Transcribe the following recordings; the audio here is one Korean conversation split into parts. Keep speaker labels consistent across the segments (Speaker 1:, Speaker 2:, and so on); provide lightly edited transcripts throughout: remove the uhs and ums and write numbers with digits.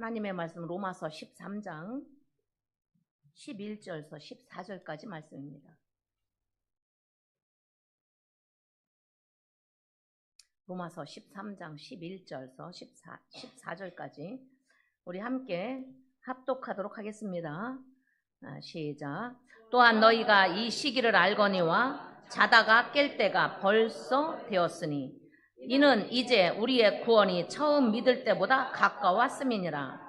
Speaker 1: 하나님의 말씀 로마서 13장 11절에서 14절까지 말씀입니다. 로마서 13장 11절에서 14절까지 우리 함께 합독하도록 하겠습니다. 시작. 또한 너희가 이 시기를 알거니와 자다가 깰 때가 벌써 되었으니 이는 이제 우리의 구원이 처음 믿을 때보다 가까웠음이니라.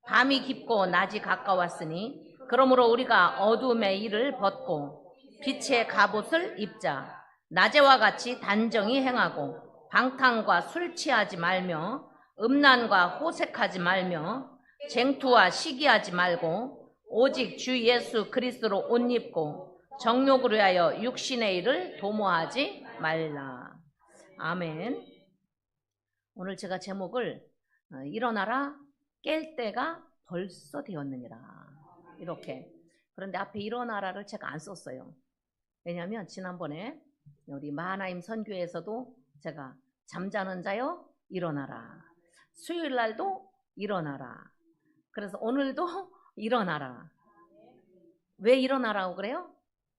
Speaker 1: 밤이 깊고 낮이 가까웠으니 그러므로 우리가 어두움의 일을 벗고 빛의 갑옷을 입자. 낮에와 같이 단정히 행하고 방탕과 술 취하지 말며 음란과 호색하지 말며 쟁투와 시기하지 말고 오직 주 예수 그리스도로 옷 입고 정욕을 위하여 육신의 일을 도모하지 말라. 아멘. 오늘 제가 제목을 일어나라 깰 때가 벌써 되었느니라 이렇게. 그런데 앞에 일어나라를 제가 안 썼어요. 왜냐하면 지난번에 우리 마하나임 선교에서도 제가 잠자는 자여 일어나라, 수요일 날도 일어나라, 그래서 오늘도 일어나라. 왜 일어나라고 그래요?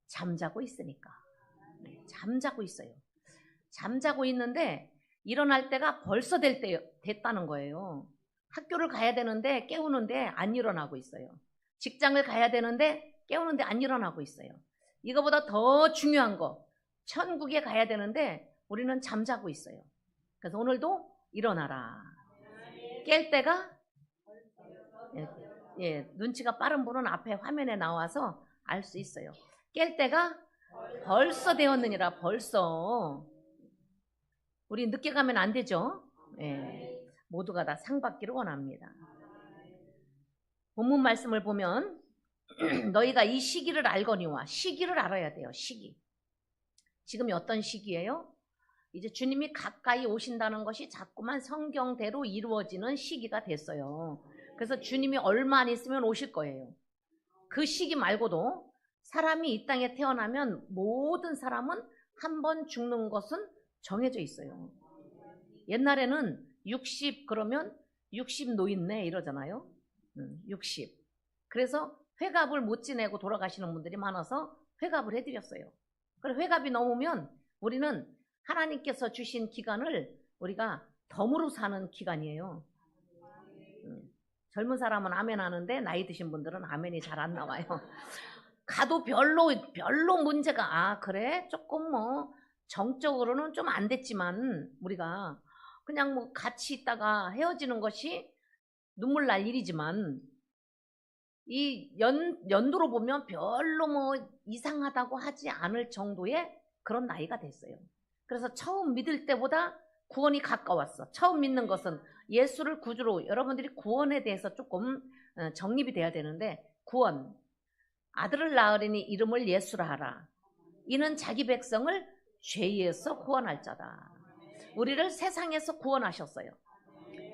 Speaker 1: 잠자고 있으니까. 잠자고 있어요. 잠자고 있는데 일어날 때가 벌써 됐다는 거예요. 학교를 가야 되는데 깨우는데 안 일어나고 있어요. 직장을 가야 되는데 깨우는데 안 일어나고 있어요. 이거보다 더 중요한 거, 천국에 가야 되는데 우리는 잠자고 있어요. 그래서 오늘도 일어나라. 깰 때가, 눈치가 빠른 분은 앞에 화면에 나와서 알 수 있어요. 깰 때가 벌써 되었느니라. 벌써. 우리 늦게 가면 안 되죠. 모두가 다 상 받기를 원합니다. 본문 말씀을 보면 너희가 이 시기를 알거니와, 시기를 알아야 돼요. 시기. 지금이 어떤 시기예요? 이제 주님이 가까이 오신다는 것이 자꾸만 성경대로 이루어지는 시기가 됐어요. 그래서 주님이 얼마 안 있으면 오실 거예요. 그 시기 말고도 사람이 이 땅에 태어나면 모든 사람은 한 번 죽는 것은 정해져 있어요. 옛날에는 60 그러면 60 노인네 이러잖아요. 60. 그래서 회갑을 못 지내고 돌아가시는 분들이 많아서 회갑을 해드렸어요. 그래서 회갑이 넘으면 우리는 하나님께서 주신 기간을 우리가 덤으로 사는 기간이에요. 젊은 사람은 아멘 하는데 나이 드신 분들은 아멘이 잘 안 나와요. 가도 별로 문제가, 그래? 조금 뭐 정적으로는 좀 안 됐지만 우리가 그냥 뭐 같이 있다가 헤어지는 것이 눈물 날 일이지만 이 연도로 보면 별로 뭐 이상하다고 하지 않을 정도의 그런 나이가 됐어요. 그래서 처음 믿을 때보다 구원이 가까웠어. 처음 믿는 것은 예수를 구주로, 여러분들이 구원에 대해서 조금 정립이 돼야 되는데, 구원, 아들을 낳으리니 이름을 예수라 하라. 이는 자기 백성을 죄에서 구원할 자다. 우리를 세상에서 구원하셨어요.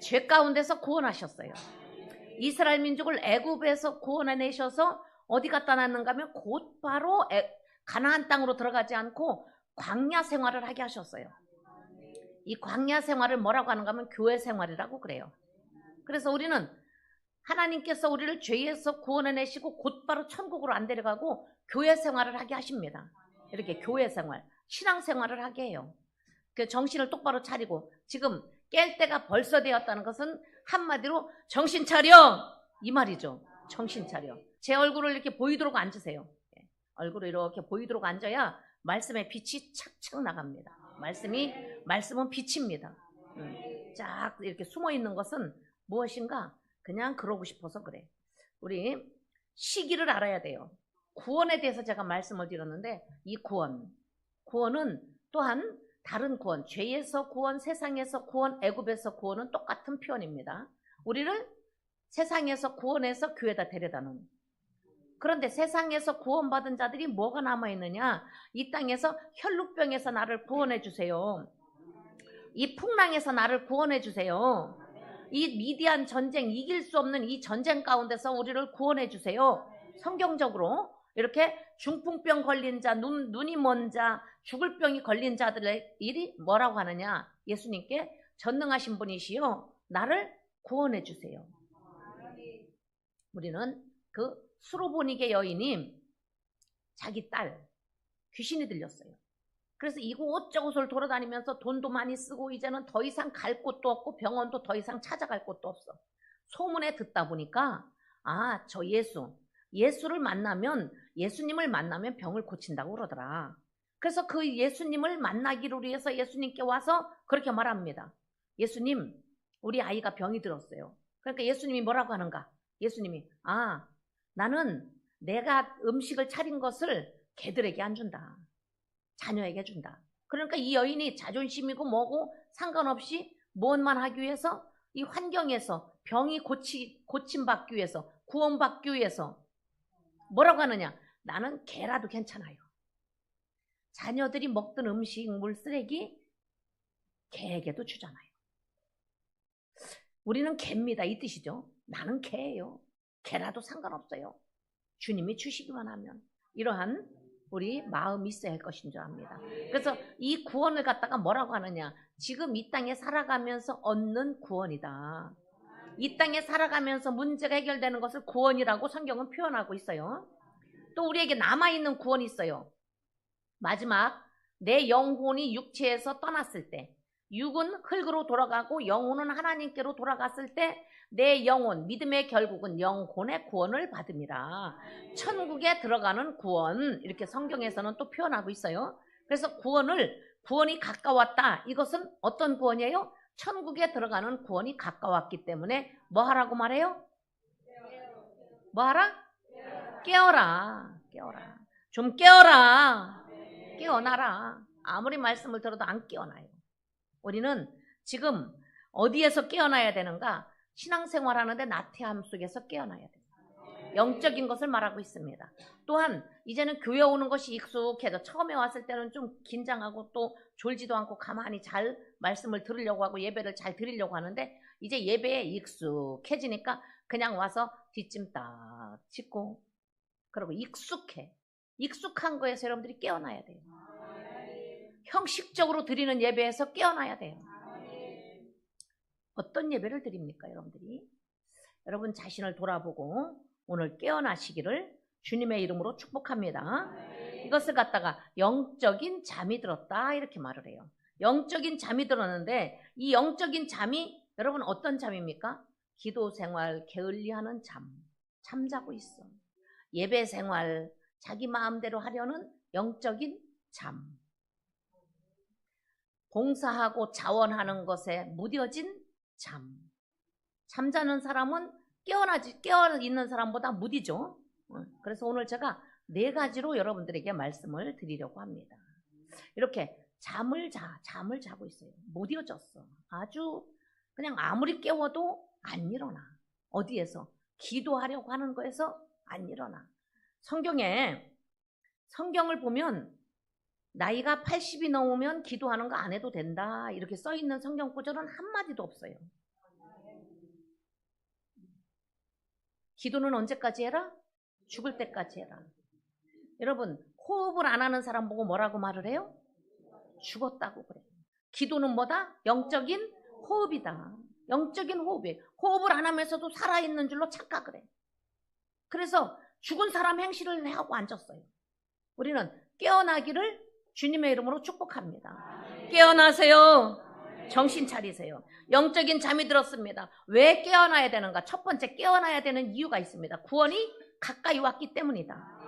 Speaker 1: 죄 가운데서 구원하셨어요. 이스라엘 민족을 애굽에서 구원해내셔서 어디 갖다 놨는가 하면 곧바로 가나안 땅으로 들어가지 않고 광야 생활을 하게 하셨어요. 이 광야 생활을 뭐라고 하는가 하면 교회 생활이라고 그래요. 그래서 우리는 하나님께서 우리를 죄에서 구원해내시고 곧바로 천국으로 안 데려가고 교회 생활을 하게 하십니다. 이렇게 교회 생활, 신앙 생활을 하게 해요. 그 정신을 똑바로 차리고, 지금 깰 때가 벌써 되었다는 것은 한마디로 정신 차려, 이 말이죠. 정신 차려. 제 얼굴을 이렇게 보이도록 앉으세요. 얼굴을 이렇게 보이도록 앉아야 말씀의 빛이 착착 나갑니다. 말씀은 빛입니다. 쫙 이렇게 숨어 있는 것은 무엇인가? 그냥 그러고 싶어서 그래. 우리 시기를 알아야 돼요. 구원에 대해서 제가 말씀을 드렸는데, 이 구원은 또한 다른 구원, 죄에서 구원, 세상에서 구원, 애굽에서 구원은 똑같은 표현입니다. 우리를 세상에서 구원해서 교회에다 데려다는. 그런데 세상에서 구원받은 자들이 뭐가 남아있느냐? 이 땅에서 혈루병에서 나를 구원해 주세요. 이 풍랑에서 나를 구원해 주세요. 이 미디안 전쟁, 이길 수 없는 이 전쟁 가운데서 우리를 구원해 주세요. 성경적으로 이렇게 중풍병 걸린 자, 눈이 먼 자, 죽을 병이 걸린 자들의 일이 뭐라고 하느냐? 예수님께 전능하신 분이시여 나를 구원해 주세요. 우리는 그 수로보니게 여인이 자기 딸 귀신이 들렸어요. 그래서 이곳저곳을 돌아다니면서 돈도 많이 쓰고 이제는 더 이상 갈 곳도 없고 병원도 더 이상 찾아갈 곳도 없어. 소문에 듣다 보니까 아, 저 예수를 만나면, 예수님을 만나면 병을 고친다고 그러더라. 그래서 그 예수님을 만나기를 위해서 예수님께 와서 그렇게 말합니다. 예수님, 우리 아이가 병이 들었어요. 그러니까 예수님이 뭐라고 하는가? 예수님이 아, 나는 내가 음식을 차린 것을 개들에게 안 준다. 자녀에게 준다. 그러니까 이 여인이 자존심이고 뭐고 상관없이 무엇만 하기 위해서 이 환경에서 병이 고침받기 위해서, 구원받기 위해서 뭐라고 하느냐? 나는 개라도 괜찮아요. 자녀들이 먹던 음식, 물, 쓰레기 개에게도 주잖아요. 우리는 개입니다. 이 뜻이죠. 나는 개예요. 개라도 상관없어요. 주님이 주시기만 하면. 이러한 우리 마음이 있어야 할 것인 줄 압니다. 그래서 이 구원을 갖다가 뭐라고 하느냐? 지금 이 땅에 살아가면서 얻는 구원이다. 이 땅에 살아가면서 문제가 해결되는 것을 구원이라고 성경은 표현하고 있어요. 또 우리에게 남아있는 구원이 있어요. 마지막 내 영혼이 육체에서 떠났을 때, 육은 흙으로 돌아가고 영혼은 하나님께로 돌아갔을 때 내 영혼, 믿음의 결국은 영혼의 구원을 받음이라. 천국에 들어가는 구원, 이렇게 성경에서는 또 표현하고 있어요. 그래서 구원이 가까웠다. 이것은 어떤 구원이에요? 천국에 들어가는 구원이 가까웠기 때문에 뭐 하라고 말해요? 뭐 하라? 깨어라. 깨어라. 좀 깨어라. 깨어나라. 아무리 말씀을 들어도 안 깨어나요. 우리는 지금 어디에서 깨어나야 되는가? 신앙생활 하는데 나태함 속에서 깨어나야 돼요. 영적인 것을 말하고 있습니다. 또한 이제는 교회 오는 것이 익숙해져. 처음에 왔을 때는 좀 긴장하고 또 졸지도 않고 가만히 잘 말씀을 들으려고 하고 예배를 잘 드리려고 하는데 이제 예배에 익숙해지니까 그냥 와서 뒷짐 딱 짚고 그러고 익숙한 거에서 여러분들이 깨어나야 돼요. 형식적으로 드리는 예배에서 깨어나야 돼요. 어떤 예배를 드립니까, 여러분들이? 여러분 자신을 돌아보고 오늘 깨어나시기를 주님의 이름으로 축복합니다. 이것을 갖다가 영적인 잠이 들었다 이렇게 말을 해요. 영적인 잠이 들었는데 이 영적인 잠이 여러분 어떤 잠입니까? 기도 생활, 게을리하는 잠자고 있어. 예배 생활, 자기 마음대로 하려는 영적인 잠. 봉사하고 자원하는 것에 무뎌진 잠자는 사람은 깨어 있는 사람보다 무디죠. 그래서 오늘 제가 4가지로 여러분들에게 말씀을 드리려고 합니다. 이렇게 잠을 자고 있어요. 무뎌졌어. 아주 그냥 아무리 깨워도 안 일어나. 어디에서? 기도하려고 하는 거에서 안 일어나. 성경을 보면 나이가 80이 넘으면 기도하는 거 안 해도 된다 이렇게 써있는 성경 구절은 한마디도 없어요. 기도는 언제까지 해라? 죽을 때까지 해라. 여러분 호흡을 안 하는 사람 보고 뭐라고 말을 해요? 죽었다고 그래요. 기도는 뭐다? 영적인 호흡이다. 영적인 호흡이에요. 호흡을 안 하면서도 살아있는 줄로 착각을 해. 그래서 죽은 사람 행실을 하고 앉았어요. 우리는 깨어나기를 주님의 이름으로 축복합니다. 깨어나세요. 정신 차리세요. 영적인 잠이 들었습니다. 왜 깨어나야 되는가? 첫 번째 깨어나야 되는 이유가 있습니다. 구원이 가까이 왔기 때문이다.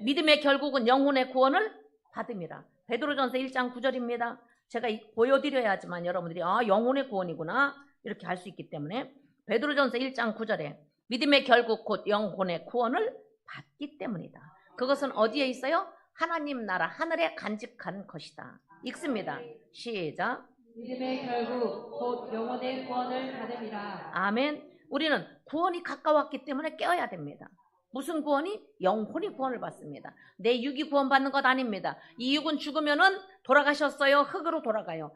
Speaker 1: 믿음의 결국은 영혼의 구원을 받음이라. 베드로전서 1장 9절입니다. 제가 보여드려야지만 여러분들이 영혼의 구원이구나 이렇게 알 수 있기 때문에 베드로전서 1장 9절에 믿음의 결국 곧 영혼의 구원을 받기 때문이다. 그것은 어디에 있어요? 하나님 나라 하늘에 간직한 것이다. 읽습니다. 시작.
Speaker 2: 믿음의 결국 곧 영혼의 구원을 받음이라.
Speaker 1: 아멘. 우리는 구원이 가까웠기 때문에 깨어야 됩니다. 무슨 구원이? 영혼이 구원을 받습니다. 내 육이 구원받는 것 아닙니다. 이 육은 죽으면은 돌아가셨어요. 흙으로 돌아가요.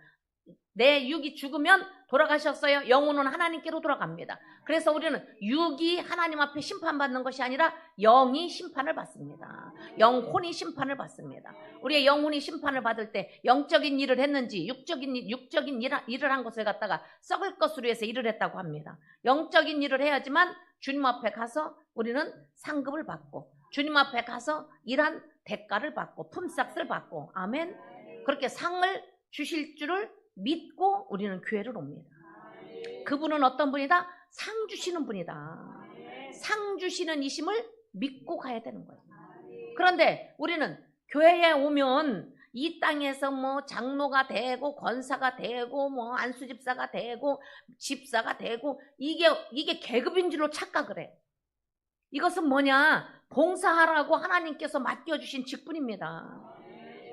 Speaker 1: 내 육이 죽으면 돌아가셨어요. 영혼은 하나님께로 돌아갑니다. 그래서 우리는 육이 하나님 앞에 심판받는 것이 아니라 영이 심판을 받습니다. 영혼이 심판을 받습니다. 우리의 영혼이 심판을 받을 때 영적인 일을 했는지 육적인 일을 한 것을 갖다가 썩을 것으로 해서 일을 했다고 합니다. 영적인 일을 해야지만 주님 앞에 가서 우리는 상급을 받고 주님 앞에 가서 일한 대가를 받고 품삯을 받고 아멘. 그렇게 상을 주실 줄을 믿고 우리는 교회를 옵니다. 그분은 어떤 분이다? 상 주시는 분이다. 상 주시는 이심을 믿고 가야 되는 거예요. 그런데 우리는 교회에 오면 이 땅에서 뭐 장로가 되고 권사가 되고 뭐 안수집사가 되고 집사가 되고 이게 계급인 줄로 착각을 해. 이것은 뭐냐? 봉사하라고 하나님께서 맡겨주신 직분입니다.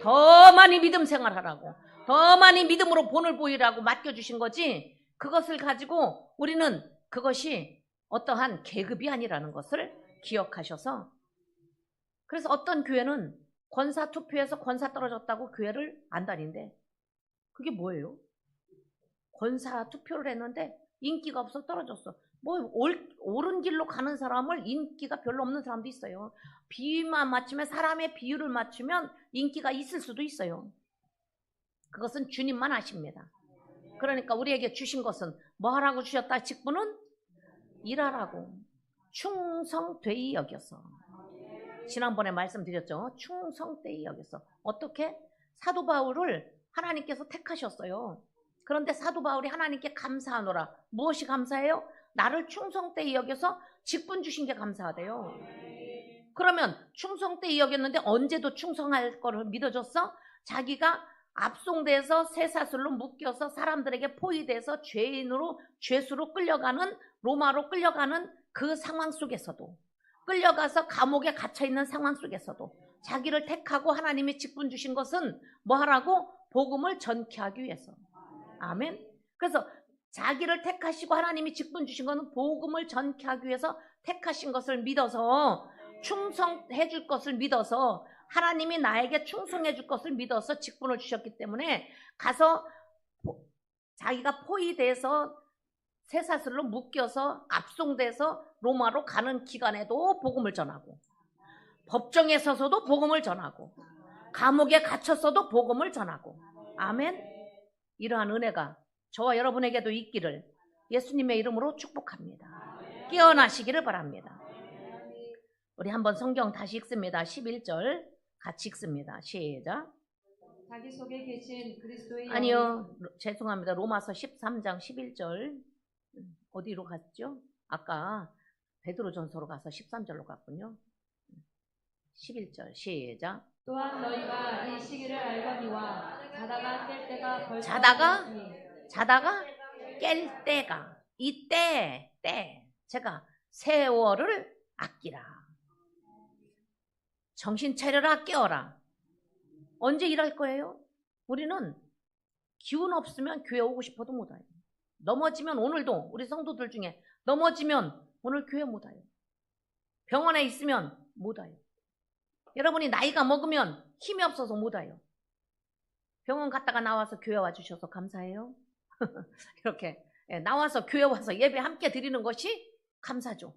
Speaker 1: 더 많이 믿음 생활하라고, 더 많이 믿음으로 본을 보이라고 맡겨주신 거지, 그것을 가지고 우리는 그것이 어떠한 계급이 아니라는 것을 기억하셔서, 그래서 어떤 교회는 권사 투표에서 권사 떨어졌다고 교회를 안 다닌대. 그게 뭐예요? 권사 투표를 했는데 인기가 없어 떨어졌어. 뭐 옳은 길로 가는 사람을 인기가 별로 없는 사람도 있어요. 비유만 맞추면, 사람의 비유를 맞추면 인기가 있을 수도 있어요. 그것은 주님만 아십니다. 그러니까 우리에게 주신 것은 뭐 하라고 주셨다? 직분은 일하라고, 충성되이 여겨서. 지난번에 말씀드렸죠. 충성되이 여겨서. 어떻게? 사도 바울을 하나님께서 택하셨어요. 그런데 사도 바울이 하나님께 감사하노라. 무엇이 감사해요? 나를 충성되이 여겨서 직분 주신 게 감사하대요. 그러면 충성되이 여겼는데 언제도 충성할 거를 믿어줬어? 자기가 압송돼서 쇠사슬로 묶여서 사람들에게 포위돼서 죄수로 끌려가는, 로마로 끌려가는 그 상황 속에서도, 끌려가서 감옥에 갇혀있는 상황 속에서도 자기를 택하고 하나님이 직분 주신 것은 뭐 하라고? 복음을 전케하기 위해서. 아멘. 그래서 자기를 택하시고 하나님이 직분 주신 것은 복음을 전케하기 위해서 택하신 것을 믿어서, 충성해 줄 것을 믿어서, 하나님이 나에게 충성해 줄 것을 믿어서 직분을 주셨기 때문에 가서 자기가 포위돼서 쇠사슬로 묶여서 압송돼서 로마로 가는 기간에도 복음을 전하고, 법정에 서서도 복음을 전하고, 감옥에 갇혔어도 복음을 전하고. 아멘. 이러한 은혜가 저와 여러분에게도 있기를 예수님의 이름으로 축복합니다. 깨어나시기를 바랍니다. 우리 한번 성경 다시 읽습니다. 11절 같이 읽습니다. 시작.
Speaker 2: 자기 속에 계신 그리스도의
Speaker 1: 아니요, 죄송합니다. 로마서 13장 11절. 어디로 갔죠? 아까 베드로전서로 가서 13절로 갔군요. 11절 시작.
Speaker 2: 또한 너희가 이 시기를 알거니와 자다가 깰 때가 벌써
Speaker 1: 자다가 깰 때가, 이때 제가 세월을 아끼라. 정신 차려라, 깨어라. 언제 일할 거예요? 우리는 기운 없으면 교회 오고 싶어도 못 와요. 넘어지면, 오늘도 우리 성도들 중에 넘어지면 오늘 교회 못 와요. 병원에 있으면 못 와요. 여러분이 나이가 먹으면 힘이 없어서 못 와요. 병원 갔다가 나와서 교회 와주셔서 감사해요. 이렇게 나와서 교회 와서 예배 함께 드리는 것이 감사죠.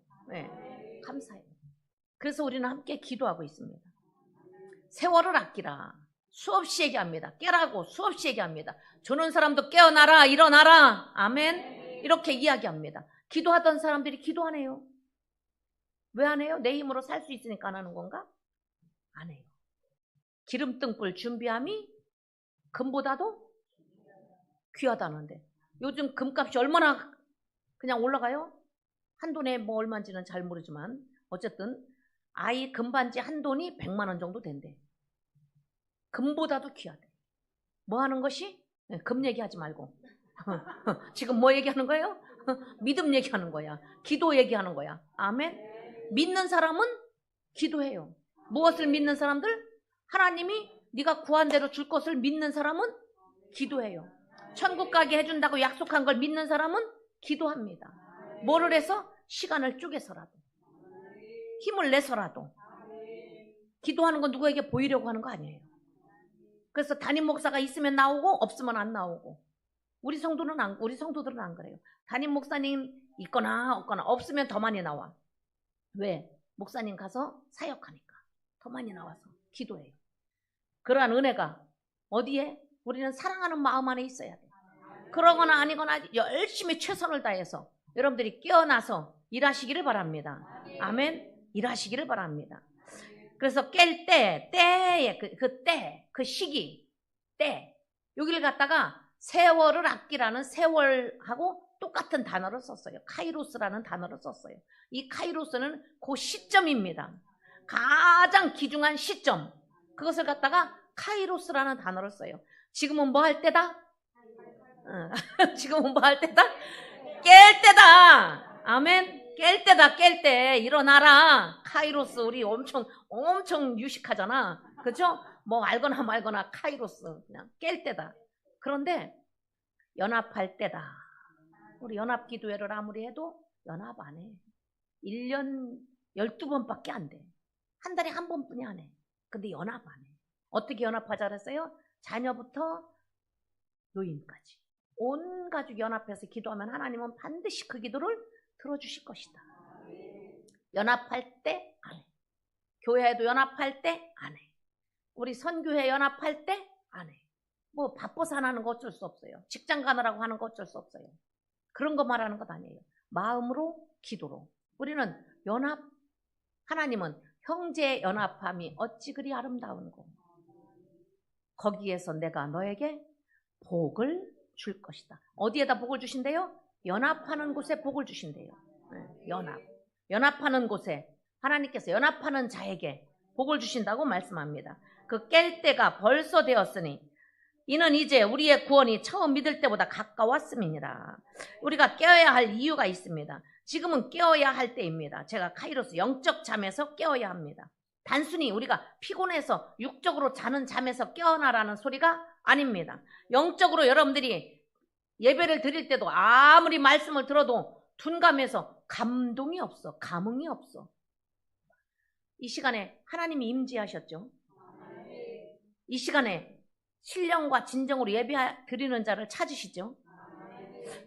Speaker 1: 감사해요. 그래서 우리는 함께 기도하고 있습니다. 세월을 아끼라. 수없이 얘기합니다. 깨라고 수없이 얘기합니다. 주는 사람도 깨어나라, 일어나라. 아멘. 이렇게 이야기합니다. 기도하던 사람들이 기도하네요. 왜 안 해요? 내 힘으로 살 수 있으니까 안 하는 건가? 안 해요. 기름등불 준비함이 금보다도 귀하다는데, 요즘 금값이 얼마나 그냥 올라가요? 한돈에 뭐 얼마인지는 잘 모르지만 어쨌든 아이 금반지 한 돈이 100만 원 정도 된대. 금보다도 귀하대. 뭐 하는 것이? 금 얘기하지 말고 지금 뭐 얘기하는 거예요? 믿음 얘기하는 거야. 기도 얘기하는 거야. 아멘. 믿는 사람은 기도해요. 무엇을 믿는 사람들? 하나님이 네가 구한 대로 줄 것을 믿는 사람은 기도해요. 천국 가게 해준다고 약속한 걸 믿는 사람은 기도합니다. 뭐를 해서? 시간을 쪼개서라도, 힘을 내서라도. 기도하는 건 누구에게 보이려고 하는 거 아니에요. 그래서 담임 목사가 있으면 나오고 없으면 안 나오고. 우리 성도들은 안 그래요. 담임 목사님 있거나 없거나, 없으면 더 많이 나와. 왜? 목사님 가서 사역하니까 더 많이 나와서 기도해요. 그러한 은혜가 어디에? 우리는 사랑하는 마음 안에 있어야 돼요. 그러거나 아니거나 열심히 최선을 다해서 여러분들이 깨어나서 일하시기를 바랍니다. 아멘. 일하시기를 바랍니다. 그래서 깰 때, 때에 그 시기, 때 여기를 갖다가 세월을 아끼라는 세월하고 똑같은 단어를 썼어요. 카이로스라는 단어를 썼어요. 이 카이로스는 그 시점입니다. 가장 귀중한 시점. 그것을 갖다가 카이로스라는 단어를 써요. 지금은 뭐 할 때다? 지금은 뭐 할 때다? 깰 때다. 아멘. 깰 때다. 깰 때 일어나라. 카이로스 우리 엄청 유식하잖아. 그죠? 뭐 알거나 말거나 카이로스 그냥 깰 때다. 그런데 연합할 때다. 우리 연합기도회를 아무리 해도 연합 안 해. 1년 12번밖에 안 돼. 한 달에 한 번뿐이 안 해. 근데 연합 안 해. 어떻게 연합하자 그랬어요? 자녀부터 노인까지. 온 가족 연합해서 기도하면 하나님은 반드시 그 기도를 들어주실 것이다. 연합할 때 안 해. 교회도 연합할 때 안 해. 우리 선교회 연합할 때 안 해. 뭐 바빠서 안 하는 거 어쩔 수 없어요. 직장 가느라고 하는 거 어쩔 수 없어요. 그런 거 말하는 것 아니에요. 마음으로 기도로. 우리는 연합, 하나님은 형제 연합함이 어찌 그리 아름다운고 거기에서 내가 너에게 복을 줄 것이다. 어디에다 복을 주신대요? 연합하는 곳에 복을 주신대요. 연합하는 곳에 하나님께서 연합하는 자에게 복을 주신다고 말씀합니다. 그 깰 때가 벌써 되었으니 이는 이제 우리의 구원이 처음 믿을 때보다 가까웠음이니라. 우리가 깨어야 할 이유가 있습니다. 지금은 깨어야 할 때입니다. 제가 카이로스 영적 잠에서 깨어야 합니다. 단순히 우리가 피곤해서 육적으로 자는 잠에서 깨어나라는 소리가 아닙니다. 영적으로 여러분들이 예배를 드릴 때도 아무리 말씀을 들어도 둔감해서 감동이 없어. 감흥이 없어. 이 시간에 하나님이 임재하셨죠. 이 시간에 신령과 진정으로 예배 드리는 자를 찾으시죠.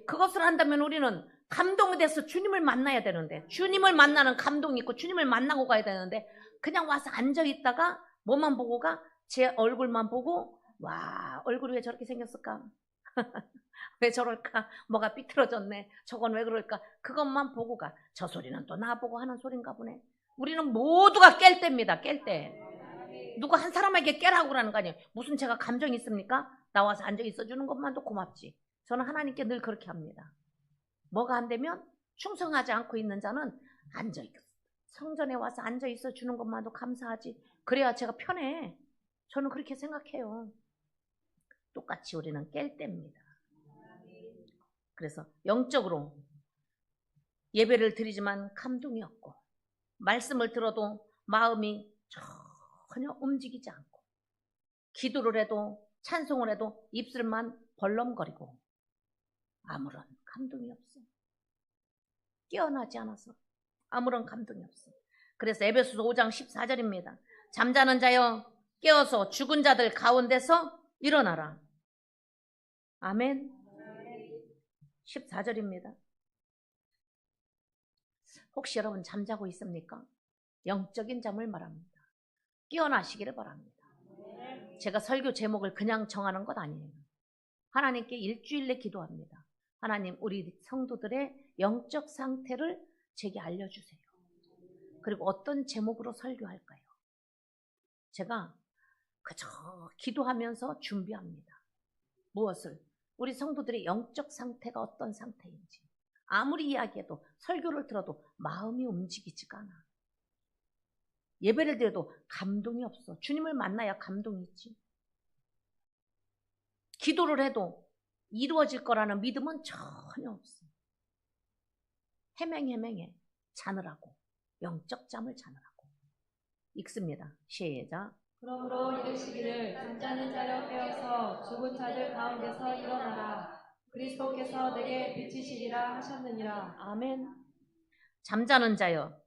Speaker 1: 그것을 한다면 우리는 감동이 돼서 주님을 만나야 되는데 주님을 만나는 감동이 있고 주님을 만나고 가야 되는데 그냥 와서 앉아있다가 뭐만 보고 가? 제 얼굴만 보고 와 얼굴이 왜 저렇게 생겼을까? 왜 저럴까? 뭐가 삐뚤어졌네. 저건 왜 그럴까? 그것만 보고 가. 저 소리는 또 나보고 하는 소린가 보네. 우리는 모두가 깰 때입니다. 깰 때. 누가 한 사람에게 깨라고 그러는 거 아니에요. 무슨 제가 감정이 있습니까? 나와서 앉아 있어주는 것만도 고맙지. 저는 하나님께 늘 그렇게 합니다. 뭐가 안 되면 충성하지 않고 있는 자는 앉아있어. 성전에 와서 앉아있어 주는 것만도 감사하지. 그래야 제가 편해. 저는 그렇게 생각해요. 똑같이 우리는 깰 때입니다. 그래서 영적으로 예배를 드리지만 감동이 없고 말씀을 들어도 마음이 전혀 움직이지 않고 기도를 해도 찬송을 해도 입술만 벌렁거리고 아무런 감동이 없어. 깨어나지 않아서 아무런 감동이 없어. 그래서 에베소서 5장 14절입니다. 잠자는 자여 깨어서 죽은 자들 가운데서 일어나라. 아멘. 14절입니다. 혹시 여러분 잠자고 있습니까? 영적인 잠을 말합니다. 깨어나시기를 바랍니다. 제가 설교 제목을 그냥 정하는 것 아니에요. 하나님께 일주일 내 기도합니다. 하나님 우리 성도들의 영적 상태를 제게 알려주세요. 그리고 어떤 제목으로 설교할까요? 제가 그저 기도하면서 준비합니다. 무엇을? 우리 성도들의 영적 상태가 어떤 상태인지. 아무리 이야기해도 설교를 들어도 마음이 움직이지가 않아. 예배를 드려도 감동이 없어. 주님을 만나야 감동이 있지. 기도를 해도 이루어질 거라는 믿음은 전혀 없어. 헤맹헤맹해. 자느라고. 영적 잠을 자느라고. 읽습니다. 시작.
Speaker 2: 그러므로 이르시기를 잠자는 자여 깨어서 죽은 자들 가운데서 일어나라. 그리스도께서 내게 비치시리라 하셨느니라.
Speaker 1: 아멘. 잠자는 자여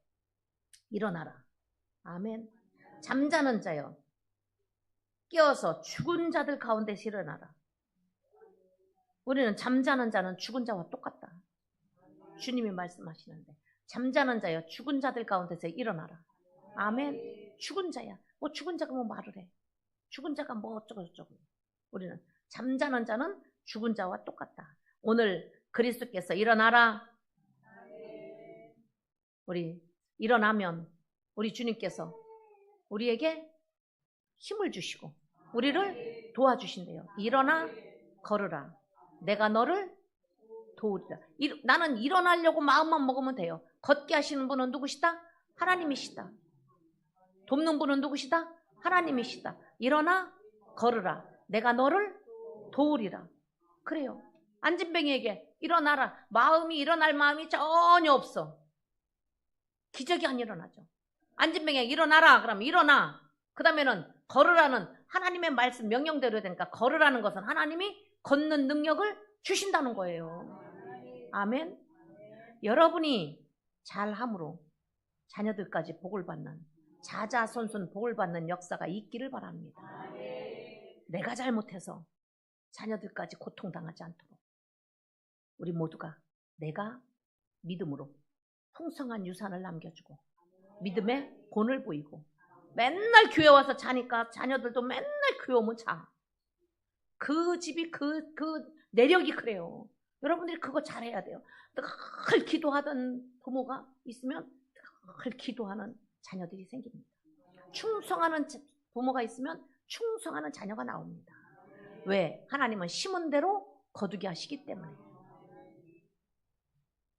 Speaker 1: 일어나라. 아멘. 잠자는 자여 깨어서 죽은 자들 가운데서 일어나라. 우리는 잠자는 자는 죽은 자와 똑같다. 주님이 말씀하시는데 잠자는 자여 죽은 자들 가운데서 일어나라. 아멘. 죽은 자야. 뭐 죽은 자가 뭐 말을 해. 죽은 자가 뭐 어쩌고 저쩌고. 우리는 잠자는 자는 죽은 자와 똑같다. 오늘 그리스도께서 일어나라. 우리 일어나면 우리 주님께서 우리에게 힘을 주시고 우리를 도와주신대요. 일어나 걸으라. 내가 너를 도우리라. 나는 일어나려고 마음만 먹으면 돼요. 걷게 하시는 분은 누구시다? 하나님이시다. 돕는 분은 누구시다? 하나님이시다. 일어나 걸으라. 내가 너를 도우리라. 그래요. 안진뱅이에게 일어나라. 마음이 일어날 마음이 전혀 없어. 기적이 안 일어나죠. 안진뱅이에게 일어나라. 그러면 일어나. 그 다음에는 걸으라는 하나님의 말씀 명령대로 되니까 걸으라는 것은 하나님이 걷는 능력을 주신다는 거예요. 아멘. 여러분이 잘함으로 자녀들까지 복을 받는 자자손손 복을 받는 역사가 있기를 바랍니다. 내가 잘못해서 자녀들까지 고통당하지 않도록 우리 모두가 내가 믿음으로 풍성한 유산을 남겨주고 믿음의 본을 보이고 맨날 교회 와서 자니까 자녀들도 맨날 교회 오면 자. 그 집이 그 내력이 그래요. 여러분들이 그거 잘해야 돼요. 늘 기도하던 부모가 있으면 늘 기도하는 자녀들이 생깁니다. 충성하는 부모가 있으면 충성하는 자녀가 나옵니다. 왜? 하나님은 심은 대로 거두게 하시기 때문에.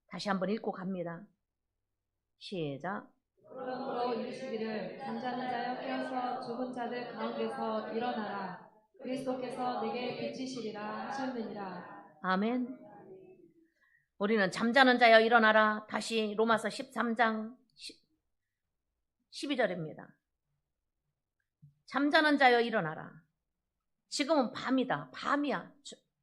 Speaker 1: 다시 한번 읽고 갑니다. 시작.
Speaker 2: 그러므로 이르시기를 잠자는 자여 깨어서 죽은 자들 가운데서 일어나라. 그리스도께서 내게 비치시리라 하셨느니라.
Speaker 1: 아멘. 우리는 잠자는 자여 일어나라. 다시 로마서 13장 12절입니다. 잠자는 자여 일어나라. 지금은 밤이다. 밤이야.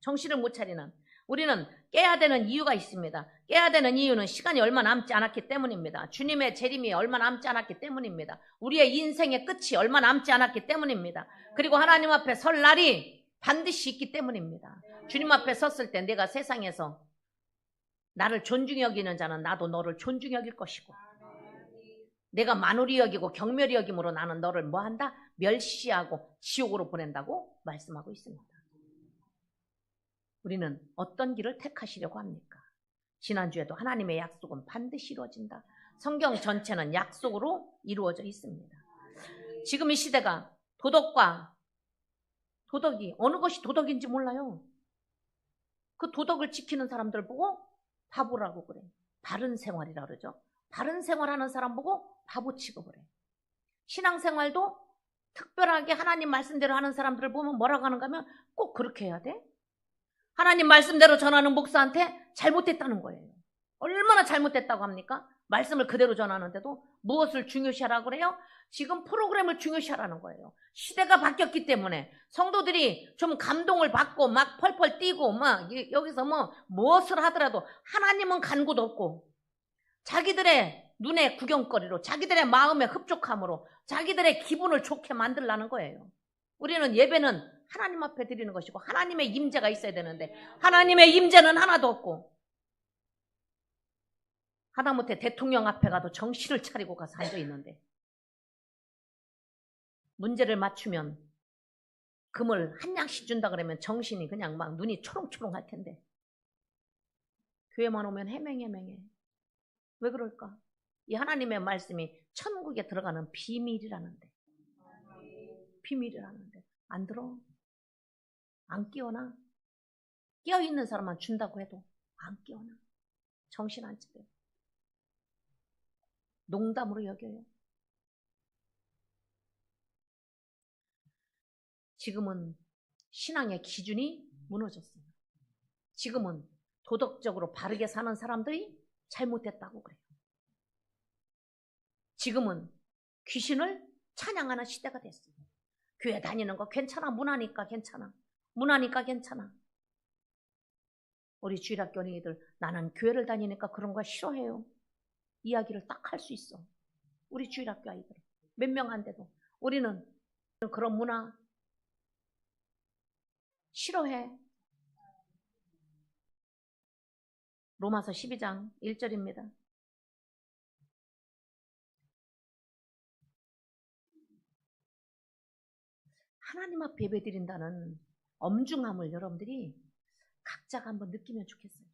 Speaker 1: 정신을 못 차리는. 우리는 깨야 되는 이유가 있습니다. 깨야 되는 이유는 시간이 얼마 남지 않았기 때문입니다. 주님의 재림이 얼마 남지 않았기 때문입니다. 우리의 인생의 끝이 얼마 남지 않았기 때문입니다. 그리고 하나님 앞에 설 날이 반드시 있기 때문입니다. 주님 앞에 섰을 때 내가 세상에서 나를 존중히 여기는 자는 나도 너를 존중히 여길 것이고 내가 만우리 여기고 경멸히 여김으로 나는 너를 뭐한다? 멸시하고 지옥으로 보낸다고 말씀하고 있습니다. 우리는 어떤 길을 택하시려고 합니까? 지난주에도 하나님의 약속은 반드시 이루어진다. 성경 전체는 약속으로 이루어져 있습니다. 지금 이 시대가 도덕이 어느 것이 도덕인지 몰라요. 그 도덕을 지키는 사람들 보고 바보라고 그래. 바른 생활이라 그러죠. 바른 생활하는 사람 보고 바보 취급을 해. 신앙생활도 특별하게 하나님 말씀대로 하는 사람들을 보면 뭐라고 하는가 하면 꼭 그렇게 해야 돼? 하나님 말씀대로 전하는 목사한테 잘못됐다는 거예요. 얼마나 잘못됐다고 합니까? 말씀을 그대로 전하는데도 무엇을 중요시하라고 그래요? 지금 프로그램을 중요시하라는 거예요. 시대가 바뀌었기 때문에 성도들이 좀 감동을 받고 막 펄펄 뛰고 막 여기서 무엇을 하더라도 하나님은 간구도 없고 자기들의 눈의 구경거리로 자기들의 마음의 흡족함으로 자기들의 기분을 좋게 만들라는 거예요. 우리는 예배는 하나님 앞에 드리는 것이고 하나님의 임재가 있어야 되는데 하나님의 임재는 하나도 없고 하다못해 대통령 앞에 가도 정신을 차리고 가서 앉아있는데 문제를 맞추면 금을 한 양씩 준다 그러면 정신이 그냥 막 눈이 초롱초롱 할 텐데 교회만 오면 해맹해맹해. 왜 그럴까? 이 하나님의 말씀이 천국에 들어가는 비밀이라는데 안 들어? 안 깨어나? 깨어있는 사람만 준다고 해도 안 깨어나. 정신 안 차려. 농담으로 여겨요. 지금은 신앙의 기준이 무너졌어요. 지금은 도덕적으로 바르게 사는 사람들이 잘못됐다고 그래요. 지금은 귀신을 찬양하는 시대가 됐어요. 교회 다니는 거 괜찮아. 문화니까 괜찮아. 우리 주일학교 어린이들 나는 교회를 다니니까 그런 거 싫어해요. 이야기를 딱 할 수 있어. 우리 주일학교 아이들 몇 명 안 돼도 우리는 그런 문화 싫어해. 로마서 12장 1절입니다. 하나님 앞에 예배드린다는 엄중함을 여러분들이 각자가 한번 느끼면 좋겠어요.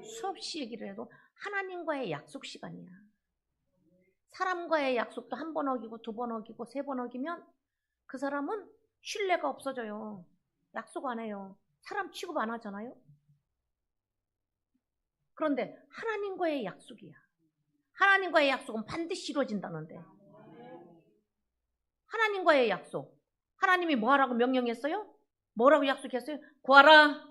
Speaker 1: 수없이 얘기를 해도 하나님과의 약속 시간이야. 사람과의 약속도 한 번 어기고 두 번 어기고 세 번 어기면 그 사람은 신뢰가 없어져요. 약속 안 해요. 사람 취급 안 하잖아요. 그런데 하나님과의 약속이야. 하나님과의 약속은 반드시 이루어진다는데. 하나님과의 약속. 하나님이 뭐 하라고 명령했어요? 뭐라고 약속했어요? 구하라.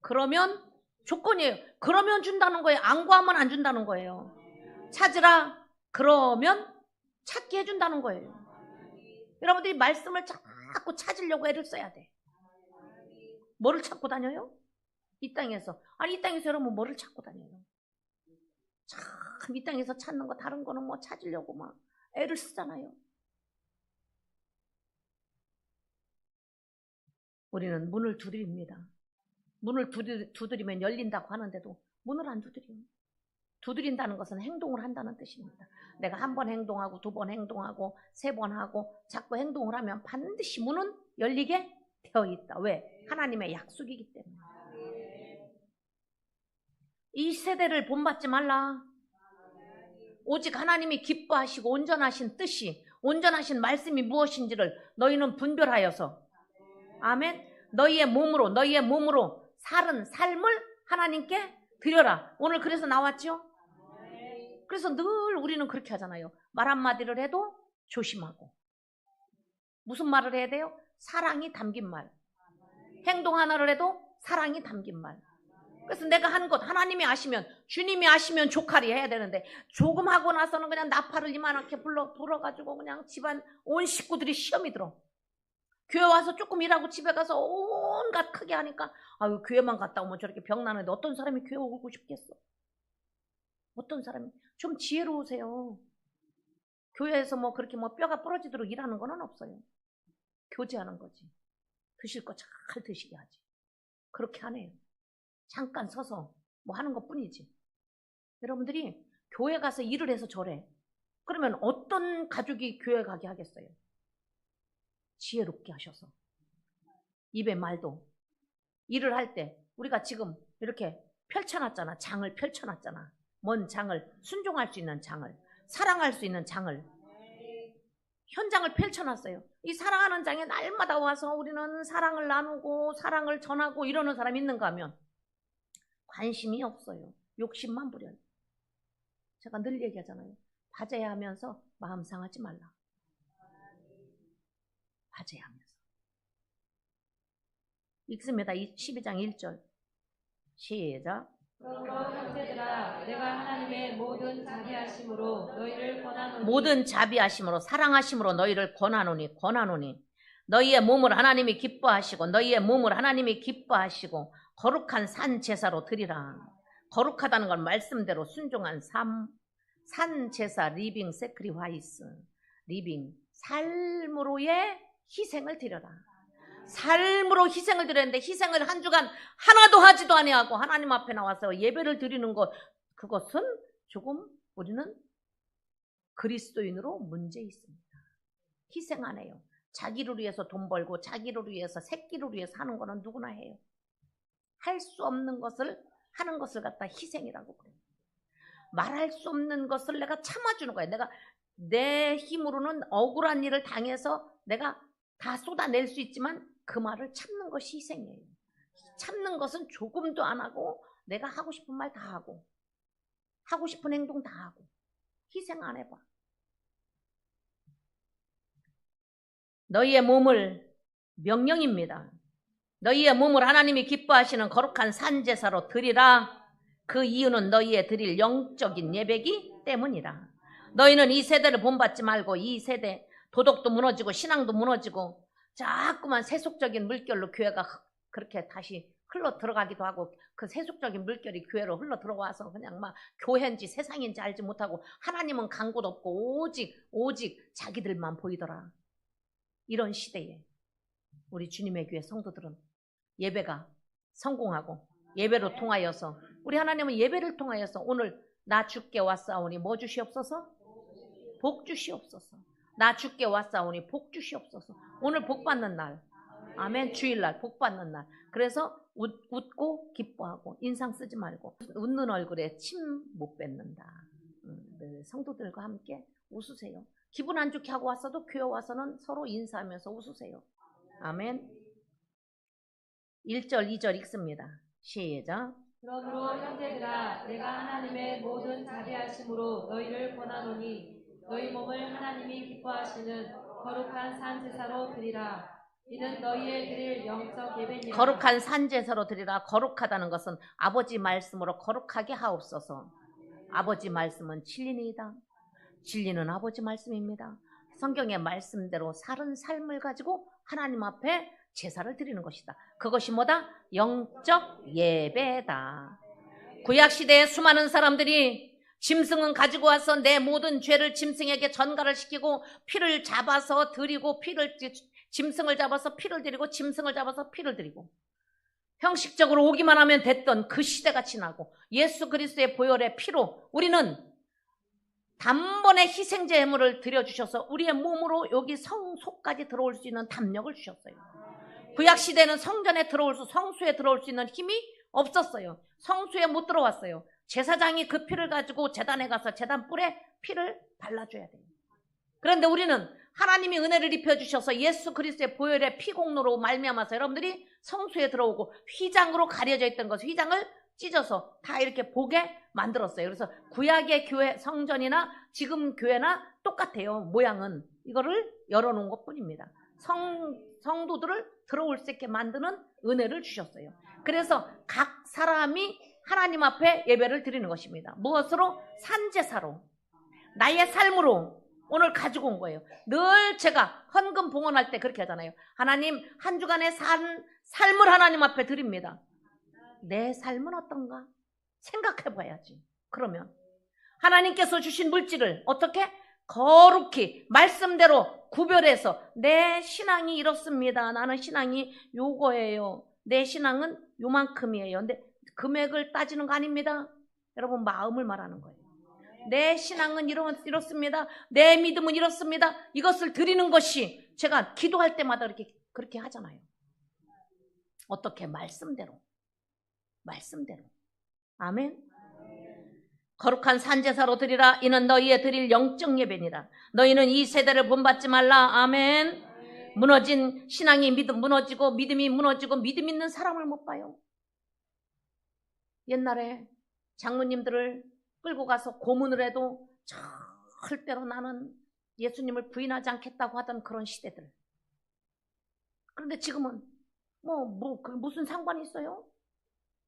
Speaker 1: 그러면 조건이에요. 그러면 준다는 거예요. 안 구하면 안 준다는 거예요. 찾으라. 그러면 찾게 해준다는 거예요. 여러분들이 말씀을 자꾸 찾으려고 애를 써야 돼. 뭐를 찾고 다녀요? 이 땅에서. 아니, 이 땅에서 여러분 뭐를 찾고 다녀요? 참 이 땅에서 찾는 거 다른 거는 뭐 찾으려고 막 애를 쓰잖아요. 우리는 문을 두드립니다. 문을 두드리면 열린다고 하는데도 문을 안 두드려요. 두드린다는 것은 행동을 한다는 뜻입니다. 내가 한 번 행동하고 두 번 행동하고 세 번 하고 자꾸 행동을 하면 반드시 문은 열리게 되어 있다. 왜? 하나님의 약속이기 때문에. 이 세대를 본받지 말라. 오직 하나님이 기뻐하시고 온전하신 뜻이, 온전하신 말씀이 무엇인지를 너희는 분별하여서, 아멘, 너희의 몸으로 살은 삶을 하나님께 드려라. 오늘 그래서 나왔죠? 그래서 늘 우리는 그렇게 하잖아요. 말 한마디를 해도 조심하고. 무슨 말을 해야 돼요? 사랑이 담긴 말. 행동 하나를 해도 사랑이 담긴 말. 그래서 내가 한 것 하나님이 아시면, 주님이 아시면 조카리 해야 되는데, 조금 하고 나서는 그냥 나팔을 이만하게 불어가지고 그냥 집안 온 식구들이 시험이 들어. 교회 와서 조금 일하고 집에 가서 온갖 크게 하니까, 아유, 교회만 갔다 오면 저렇게 병 나는데 어떤 사람이 교회 오고 싶겠어? 어떤 사람이 좀 지혜로우세요. 교회에서 뭐 그렇게 뭐 뼈가 부러지도록 일하는 건 없어요. 교제하는 거지. 드실 거 잘 드시게 하지. 그렇게 하네요. 잠깐 서서 뭐 하는 것 뿐이지. 여러분들이 교회 가서 일을 해서 저래. 그러면 어떤 가족이 교회 가게 하겠어요? 지혜롭게 하셔서. 입에 말도. 일을 할 때 우리가 지금 이렇게 펼쳐놨잖아. 장을 펼쳐놨잖아. 먼 장을, 순종할 수 있는 장을, 사랑할 수 있는 장을, 현장을 펼쳐놨어요. 이 사랑하는 장에 날마다 와서 우리는 사랑을 나누고 사랑을 전하고 이러는 사람이 있는가 하면 관심이 없어요. 욕심만 부려요. 제가 늘 얘기하잖아요. 바제하면서 마음 상하지 말라. 바제하면서. 읽습니다. 12장 1절. 시작.
Speaker 2: 그러므로 형제들아, 내가 하나님의 모든 자비하심으로 너희를 권하노니,
Speaker 1: 모든 자비하심으로 사랑하심으로 너희를 권하노니 너희의 몸을 하나님이 기뻐하시고 너희의 몸을 하나님이 기뻐하시고 거룩한 산 제사로 드리라. 거룩하다는 건 말씀대로 순종한 산 제사, 리빙 세크리파이스, 리빙 삶으로의 희생을 드려라. 삶으로 희생을 드렸는데 희생을 한 주간 하나도 하지도 아니하고 하나님 앞에 나와서 예배를 드리는 것, 그것은 조금 우리는 그리스도인으로 문제 있습니다. 희생 안 해요. 자기를 위해서 돈 벌고 자기를 위해서 새끼를 위해서 하는 거는 누구나 해요. 할 수 없는 것을 하는 것을 갖다 희생이라고 그래요. 말할 수 없는 것을 내가 참아주는 거예요. 내가 내 힘으로는 억울한 일을 당해서 내가 다 쏟아낼 수 있지만 그 말을 참는 것이 희생이에요. 참는 것은 조금도 안 하고 내가 하고 싶은 말 다 하고 하고 싶은 행동 다 하고 희생 안 해봐. 너희의 몸을 명령입니다. 너희의 몸을 하나님이 기뻐하시는 거룩한 산제사로 드리라. 그 이유는 너희의 드릴 영적인 예배이기 때문이라. 너희는 이 세대를 본받지 말고 이 세대 도덕도 무너지고 신앙도 무너지고 자꾸만 세속적인 물결로 교회가 그렇게 다시 흘러 들어가기도 하고 그 세속적인 물결이 교회로 흘러 들어와서 그냥 막 교회인지 세상인지 알지 못하고 하나님은 간 곳 없고 오직 자기들만 보이더라. 이런 시대에 우리 주님의 교회 성도들은 예배가 성공하고 예배로 통하여서 우리 하나님은 예배를 통하여서 오늘 나 주께 왔사오니 뭐 주시옵소서? 복 주시옵소서. 나 주께 왔사오니 복 주시옵소서. 오늘 복 받는 날. 아멘. 주일날 복 받는 날. 그래서 웃고 기뻐하고 인상 쓰지 말고 웃는 얼굴에 침 못 뱉는다. 네, 성도들과 함께 웃으세요. 기분 안 좋게 하고 왔어도 교회 와서는 서로 인사하면서 웃으세요. 아멘. 1절 2절 읽습니다. 시작.
Speaker 2: 그러므로 형제들아 내가 하나님의 모든 자비하심으로 너희를 권하노니 너희 몸을 하나님이 기뻐하시는 거룩한 산 제사로 드리라. 이는 너희의 드릴 영적 예배니라.
Speaker 1: 거룩한 산 제사로 드리라. 거룩하다는 것은 아버지 말씀으로 거룩하게 하옵소서. 아버지 말씀은 진리니이다. 진리는 아버지 말씀입니다. 성경의 말씀대로 사는 삶을 가지고 하나님 앞에 제사를 드리는 것이다. 그것이 뭐다? 영적 예배다. 구약시대에 수많은 사람들이 짐승은 가지고 와서 내 모든 죄를 짐승에게 전가를 시키고 피를 잡아서 드리고 짐승을 잡아서 피를 드리고 짐승을 잡아서 피를 드리고 형식적으로 오기만 하면 됐던 그 시대가 지나고 예수 그리스도의 보혈의 피로 우리는 단번에 희생제 예물을 드려주셔서 우리의 몸으로 여기 성소까지 들어올 수 있는 담력을 주셨어요. 구약시대는 성전에 성수에 들어올 수 있는 힘이 없었어요. 성수에 못 들어왔어요. 제사장이 그 피를 가지고 제단에 가서 제단 뿔에 피를 발라줘야 돼요. 그런데 우리는 하나님이 은혜를 입혀주셔서 예수 그리스도의 보혈의 피공로로 말미암아서 여러분들이 성수에 들어오고 휘장으로 가려져 있던 것을 휘장을 찢어서 다 이렇게 보게 만들었어요. 그래서 구약의 교회 성전이나 지금 교회나 똑같아요. 모양은 이거를 열어놓은 것뿐입니다. 성도들을 들어올 수 있게 만드는 은혜를 주셨어요. 그래서 각 사람이 하나님 앞에 예배를 드리는 것입니다. 무엇으로? 산제사로 나의 삶으로 오늘 가지고 온 거예요. 늘 제가 헌금 봉헌할 때 그렇게 하잖아요. 하나님 한 주간의 삶을 하나님 앞에 드립니다. 내 삶은 어떤가? 생각해 봐야지. 그러면 하나님께서 주신 물질을 어떻게? 거룩히 말씀대로 구별해서 내 신앙이 이렇습니다. 나는 신앙이 요거예요. 내 신앙은 요만큼이에요. 근데 금액을 따지는 거 아닙니다. 여러분 마음을 말하는 거예요. 내 신앙은 이렇습니다. 내 믿음은 이렇습니다. 이것을 드리는 것이 제가 기도할 때마다 그렇게 하잖아요. 어떻게? 말씀대로. 아멘. 거룩한 산제사로 드리라. 이는 너희의 드릴 영적 예배니라. 너희는 이 세대를 본받지 말라. 아멘. 무너진 신앙이 무너지고 믿음이 무너지고 믿음 있는 사람을 못 봐요. 옛날에 장모님들을 끌고 가서 고문을 해도 절대로 나는 예수님을 부인하지 않겠다고 하던 그런 시대들. 그런데 지금은 무슨 상관이 있어요?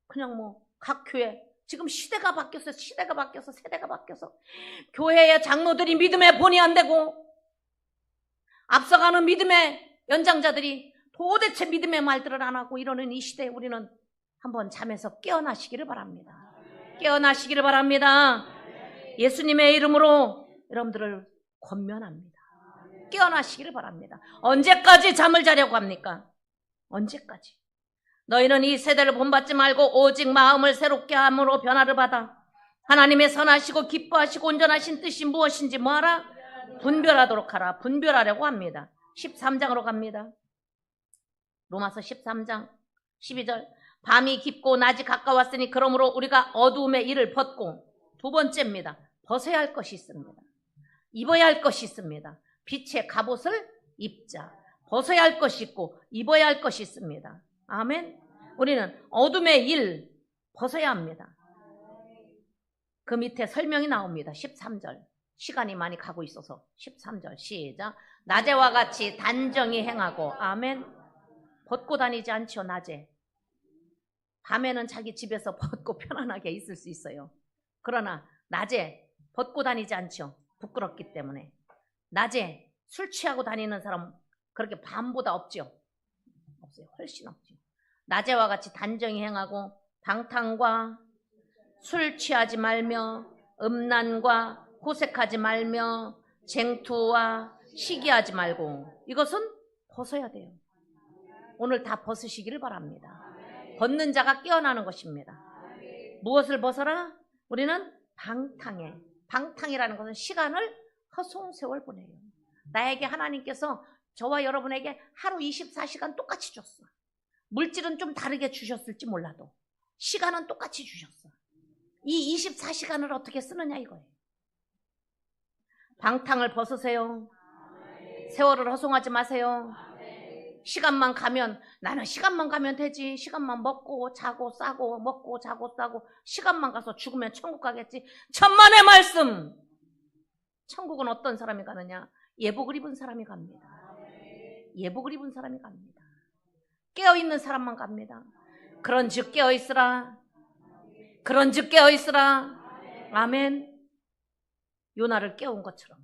Speaker 1: 그냥 각 교회 지금 시대가 바뀌어서 세대가 바뀌어서 교회의 장로들이 믿음의 본이 안 되고 앞서가는 믿음의 연장자들이 도대체 믿음의 말들을 안 하고 이러는 이 시대에 우리는 한번 잠에서 깨어나시기를 바랍니다. 깨어나시기를 바랍니다. 예수님의 이름으로 여러분들을 권면합니다. 깨어나시기를 바랍니다. 언제까지 잠을 자려고 합니까? 언제까지? 너희는 이 세대를 본받지 말고 오직 마음을 새롭게 함으로 변화를 받아 하나님의 선하시고 기뻐하시고 온전하신 뜻이 무엇인지 뭐하라? 분별하도록 하라. 분별하려고 합니다. 13장으로 갑니다. 로마서 13장 12절. 밤이 깊고 낮이 가까웠으니 그러므로 우리가 어두움의 일을 벗고, 두 번째입니다. 벗어야 할 것이 있습니다. 입어야 할 것이 있습니다. 빛의 갑옷을 입자. 벗어야 할 것이 있고 입어야 할 것이 있습니다. 아멘. 우리는 어둠의 일 벗어야 합니다. 그 밑에 설명이 나옵니다. 13절. 시간이 많이 가고 있어서 13절 시작. 낮에와 같이 단정히 행하고. 아멘. 벗고 다니지 않죠. 낮에. 밤에는 자기 집에서 벗고 편안하게 있을 수 있어요. 그러나 낮에 벗고 다니지 않죠. 부끄럽기 때문에. 낮에 술 취하고 다니는 사람 그렇게 밤보다 없죠. 없어요. 훨씬 없죠. 낮에와 같이 단정히 행하고 방탕과 술 취하지 말며 음란과 호색하지 말며 쟁투와 시기하지 말고. 이것은 벗어야 돼요. 오늘 다 벗으시기를 바랍니다. 벗는 자가 깨어나는 것입니다. 무엇을 벗어라? 우리는 방탕이라는 것은 시간을 허송세월 보내요. 나에게 하나님께서 저와 여러분에게 하루 24시간 똑같이 줬어. 물질은 좀 다르게 주셨을지 몰라도 시간은 똑같이 주셨어. 이 24시간을 어떻게 쓰느냐 이거예요. 방탕을 벗으세요. 세월을 허송하지 마세요. 시간만 가면, 나는 시간만 가면 되지. 시간만 먹고 자고 싸고 먹고 자고 싸고 시간만 가서 죽으면 천국 가겠지. 천만의 말씀. 천국은 어떤 사람이 가느냐? 예복을 입은 사람이 갑니다. 예복을 입은 사람이 갑니다. 깨어있는 사람만 갑니다. 그런즉 깨어있으라. 그런즉 깨어있으라. 아멘. 요나를 깨운 것처럼.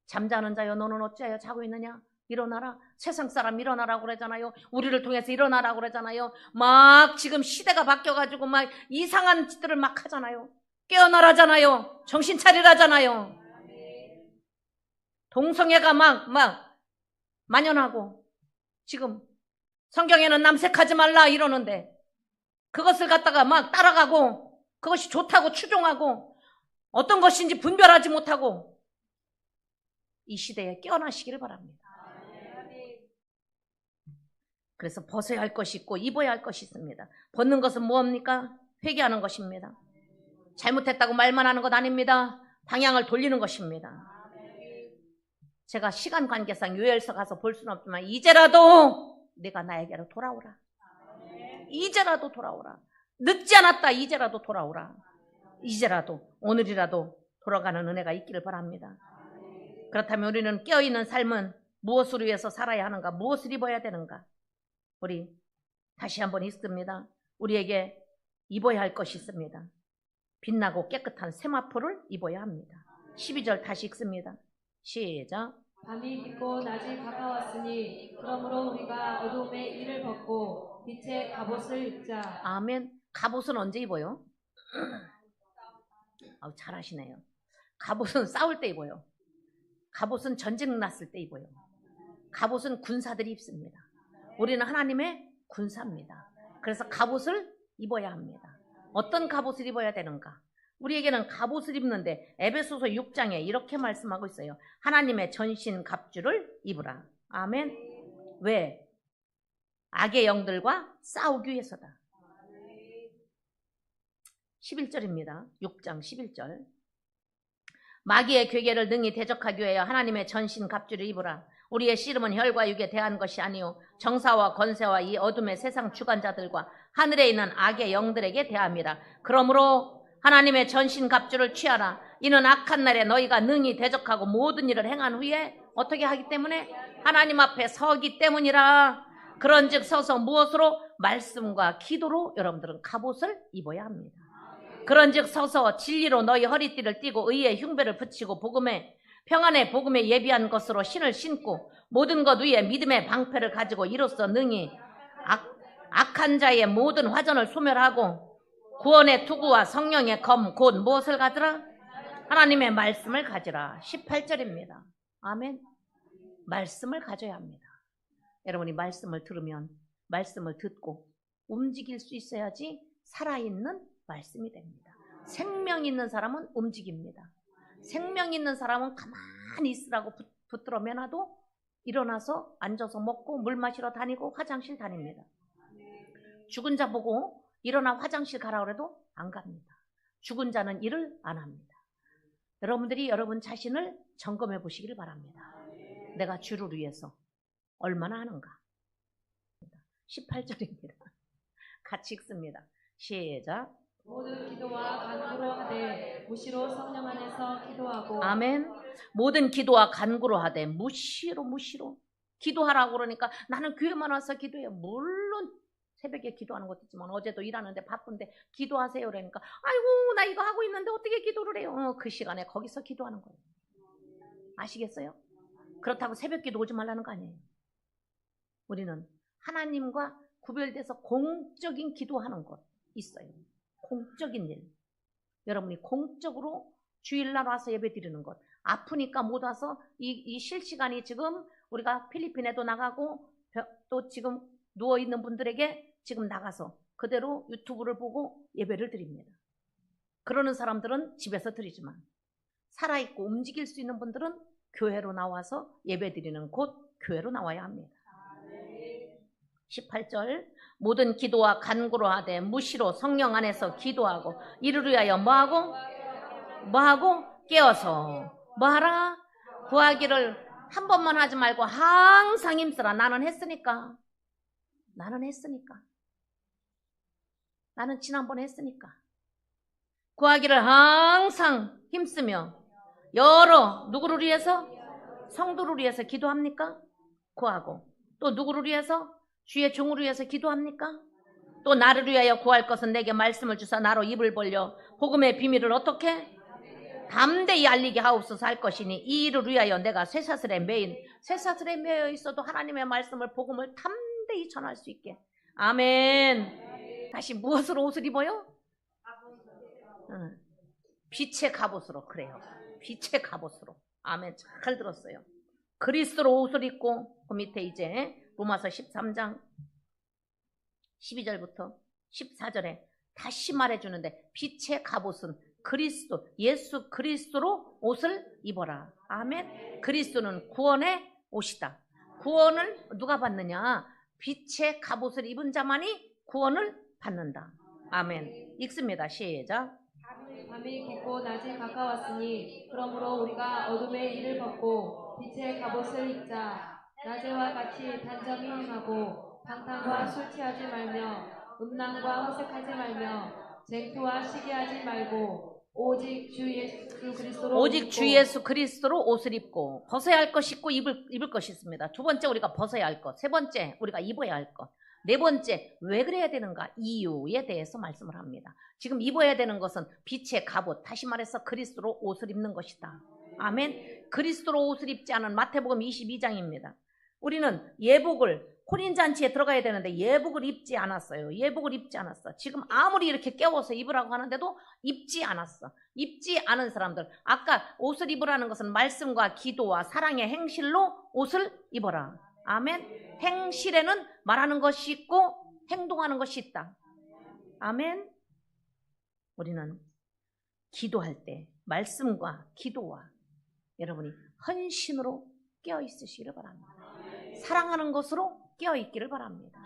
Speaker 1: 잠자는 자여 너는 어찌하여 자고 있느냐? 일어나라. 세상 사람 일어나라고 그러잖아요. 우리를 통해서 일어나라고 그러잖아요. 막 지금 시대가 바뀌어가지고 막 이상한 짓들을 막 하잖아요. 깨어나라잖아요. 정신 차리라잖아요. 동성애가 막 만연하고 지금 성경에는 남색하지 말라 이러는데 그것을 갖다가 막 따라가고 그것이 좋다고 추종하고 어떤 것인지 분별하지 못하고 이 시대에 깨어나시기를 바랍니다. 그래서 벗어야 할 것이 있고 입어야 할 것이 있습니다. 벗는 것은 무엇입니까? 회개하는 것입니다. 잘못했다고 말만 하는 것 아닙니다. 방향을 돌리는 것입니다. 제가 시간 관계상 요엘서 가서 볼 수는 없지만 이제라도 내가 나에게로 돌아오라. 이제라도 돌아오라. 늦지 않았다. 이제라도 돌아오라. 이제라도 오늘이라도 돌아가는 은혜가 있기를 바랍니다. 그렇다면 우리는 깨어있는 삶은 무엇을 위해서 살아야 하는가? 무엇을 입어야 되는가? 우리 다시 한번 읽습니다. 우리에게 입어야 할 것이 있습니다. 빛나고 깨끗한 세마포를 입어야 합니다. 12절 다시 읽습니다. 시작.
Speaker 2: 밤이 깊고 낮이 가까웠으니 그러므로 우리가 어둠의 일을 벗고 빛의 갑옷을 입자.
Speaker 1: 아멘. 갑옷은 언제 입어요? 잘하시네요. 갑옷은 싸울 때 입어요. 갑옷은 전쟁 났을 때 입어요. 갑옷은 군사들이 입습니다. 우리는 하나님의 군사입니다. 그래서 갑옷을 입어야 합니다. 어떤 갑옷을 입어야 되는가? 우리에게는 갑옷을 입는데 에베소서 6장에 이렇게 말씀하고 있어요. 하나님의 전신 갑주를 입으라. 아멘. 왜? 악의 영들과 싸우기 위해서다. 11절입니다. 6장 11절. 마귀의 괴계를 능히 대적하기 위하여 하나님의 전신 갑주를 입으라. 우리의 씨름은 혈과 육에 대한 것이 아니요 정사와 권세와 이 어둠의 세상 주관자들과 하늘에 있는 악의 영들에게 대함이라. 그러므로 하나님의 전신 갑주를 취하라. 이는 악한 날에 너희가 능히 대적하고 모든 일을 행한 후에 어떻게 하기 때문에? 하나님 앞에 서기 때문이라. 그런즉 서서 무엇으로? 말씀과 기도로 여러분들은 갑옷을 입어야 합니다. 그런즉 서서 진리로 너희 허리띠를 띠고 의의 흉배를 붙이고 평안의 복음에 예비한 것으로 신을 신고 모든 것 위에 믿음의 방패를 가지고 이로써 능히 악한 자의 모든 화전을 소멸하고 구원의 투구와 성령의 검 곧 무엇을 가지라? 하나님의 말씀을 가지라. 18절입니다. 아멘. 말씀을 가져야 합니다. 여러분이 말씀을 들으면 말씀을 듣고 움직일 수 있어야지 살아있는 말씀이 됩니다. 생명 있는 사람은 움직입니다. 생명 있는 사람은 가만히 있으라고 붙들어 매놔도 일어나서 앉아서 먹고 물 마시러 다니고 화장실 다닙니다. 죽은 자 보고 일어나 화장실 가라 그래도 안 갑니다. 죽은 자는 일을 안 합니다. 여러분들이 여러분 자신을 점검해 보시기를 바랍니다. 내가 주를 위해서 얼마나 하는가? 18절입니다. 같이 읽습니다. 시작.
Speaker 2: 모든 기도와 간구로 하되 무시로 성령 안에서 기도하고.
Speaker 1: 아멘. 모든 기도와 간구로 하되 무시로 기도하라고 그러니까 나는 교회만 와서 기도해요. 물론 새벽에 기도하는 것도 있지만 어제도 일하는데 바쁜데 기도하세요 그러니까 아이고 나 이거 하고 있는데 어떻게 기도를 해요? 그 시간에 거기서 기도하는 거예요. 아시겠어요? 그렇다고 새벽 기도 오지 말라는 거 아니에요. 우리는 하나님과 구별돼서 공적인 기도하는 것 있어요. 공적인 일. 여러분이 공적으로 주일날 와서 예배 드리는 것. 아프니까 못 와서 이 실시간이 지금 우리가 필리핀에도 나가고 또 지금 누워있는 분들에게 지금 나가서 그대로 유튜브를 보고 예배를 드립니다. 그러는 사람들은 집에서 드리지만 살아있고 움직일 수 있는 분들은 교회로 나와서 예배 드리는 곳 교회로 나와야 합니다. 18절 모든 기도와 간구로 하되 무시로 성령 안에서 기도하고 이를 위하여 뭐하고 깨어서 뭐하라? 구하기를 한 번만 하지 말고 항상 힘쓰라. 나는 했으니까. 나는 지난번에 했으니까. 구하기를 항상 힘쓰며 누구를 위해서? 성도를 위해서 기도합니까? 구하고 또 누구를 위해서? 주의 종을 위해서 기도합니까? 또 나를 위하여 구할 것은 내게 말씀을 주사 나로 입을 벌려 복음의 비밀을 어떻게? 담대히 알리게 하옵소서 할 것이니 이 일을 위하여 내가 쇠사슬에 매여 있어도 하나님의 말씀을 복음을 담대히 전할 수 있게. 아멘. 다시 무엇으로 옷을 입어요? 빛의 갑옷으로. 그래요. 빛의 갑옷으로. 아멘. 잘 들었어요. 그리스도로 옷을 입고 그 밑에 이제 로마서 13장 12절부터 14절에 다시 말해주는데 빛의 갑옷은 그리스도, 예수 그리스도로 옷을 입어라. 아멘. 그리스도는 구원의 옷이다. 구원을 누가 받느냐? 빛의 갑옷을 입은 자만이 구원을 받는다. 아멘. 읽습니다. 시작.
Speaker 2: 밤이 깊고 낮이 가까웠으니 그러므로 우리가 어둠의 일을 벗고 빛의 갑옷을 입자. 낮에와 같이 단정히 행하고 방탕과 술 취하지 말며 음란과 호색하지 말며 쟁투와 시기하지 말고 오직 주 예수 그리스도로
Speaker 1: 옷을 입고 벗어야 할 것 입고 입을 것이 있습니다. 두 번째 우리가 벗어야 할 것, 세 번째 우리가 입어야 할 것, 네 번째 왜 그래야 되는가? 이유에 대해서 말씀을 합니다. 지금 입어야 되는 것은 빛의 갑옷, 다시 말해서 그리스도로 옷을 입는 것이다. 아멘. 그리스도로 옷을 입지 않은 마태복음 22장입니다. 우리는 예복을 혼인잔치에 들어가야 되는데 예복을 입지 않았어요. 지금 아무리 이렇게 깨워서 입으라고 하는데도 입지 않았어. 입지 않은 사람들, 아까 옷을 입으라는 것은 말씀과 기도와 사랑의 행실로 옷을 입어라. 아멘. 행실에는 말하는 것이 있고 행동하는 것이 있다. 아멘. 우리는 기도할 때 말씀과 기도와 여러분이 헌신으로 깨어 있으시기를 바랍니다. 사랑하는 것으로 깨어 있기를 바랍니다.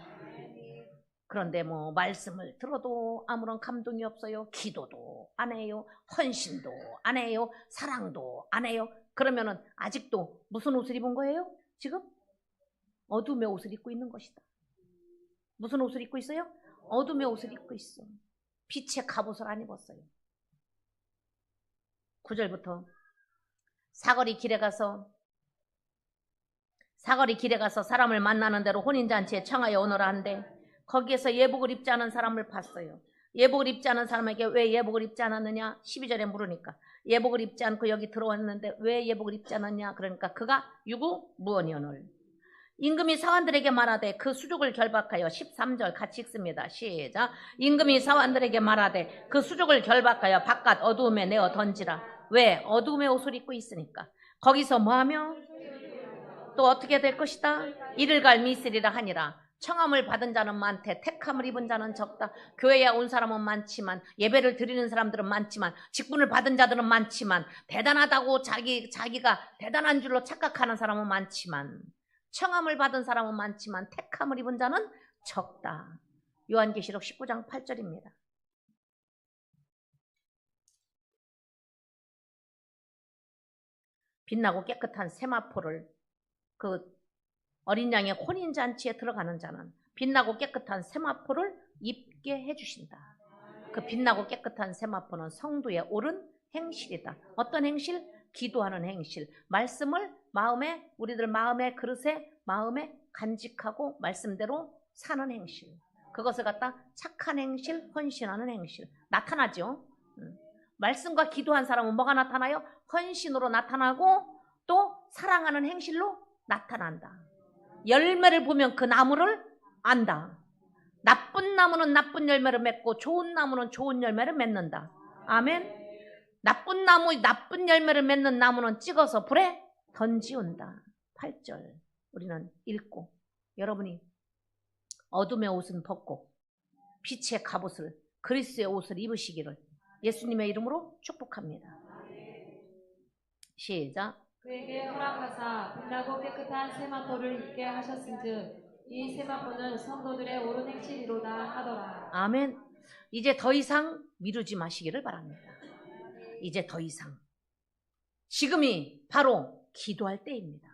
Speaker 1: 그런데 말씀을 들어도 아무런 감동이 없어요. 기도도 안 해요. 헌신도 안 해요. 사랑도 안 해요. 그러면은 아직도 무슨 옷을 입은 거예요? 지금? 어둠의 옷을 입고 있는 것이다. 무슨 옷을 입고 있어요? 어둠의 옷을 입고 있어. 빛의 갑옷을 안 입었어요. 9절부터 사거리 길에 가서 사람을 만나는 대로 혼인잔치에 청하여 오너라 한데 거기에서 예복을 입지 않은 사람을 봤어요. 예복을 입지 않은 사람에게 왜 예복을 입지 않았느냐? 12절에 물으니까 예복을 입지 않고 여기 들어왔는데 왜 예복을 입지 않았냐? 그러니까 그가 유구무원이오늘 임금이 사환들에게 말하되 그 수족을 결박하여 13절 같이 읽습니다. 시작. 임금이 사환들에게 말하되 그 수족을 결박하여 바깥 어두움에 내어 던지라. 왜? 어두움의 옷을 입고 있으니까. 거기서 뭐하며? 또 어떻게 될 것이다? 이를 갈미 있으리라 하니라. 청함을 받은 자는 많되 택함을 입은 자는 적다. 교회에 온 사람은 많지만 예배를 드리는 사람들은 많지만 직분을 받은 자들은 많지만 대단하다고 자기가 대단한 줄로 착각하는 사람은 많지만 청함을 받은 사람은 많지만 택함을 입은 자는 적다. 요한계시록 19장 8절입니다. 빛나고 깨끗한 세마포를 그 어린 양의 혼인잔치에 들어가는 자는 빛나고 깨끗한 세마포를 입게 해주신다. 그 빛나고 깨끗한 세마포는 성도의 옳은 행실이다. 어떤 행실? 기도하는 행실. 말씀을 우리들 마음의 그릇에 마음에 간직하고 말씀대로 사는 행실. 그것을 갖다 착한 행실, 헌신하는 행실. 나타나죠. 말씀과 기도한 사람은 뭐가 나타나요? 헌신으로 나타나고 또 사랑하는 행실로 나타난다. 열매를 보면 그 나무를 안다. 나쁜 나무는 나쁜 열매를 맺고 좋은 나무는 좋은 열매를 맺는다. 아멘. 나쁜 열매를 맺는 나무는 찍어서 불에 던지온다. 8절 우리는 읽고 여러분이 어둠의 옷은 벗고 빛의 갑옷을 그리스도의 옷을 입으시기를 예수님의 이름으로 축복합니다. 시작.
Speaker 2: 그에게 허락하사 빛나고 깨끗한 세마포를 입게 하셨은즉 이 세마포는 성도들의 옳은 행실이로다 하더라.
Speaker 1: 아멘. 이제 더 이상 미루지 마시기를 바랍니다. 이제 더 이상. 지금이 바로 기도할 때입니다.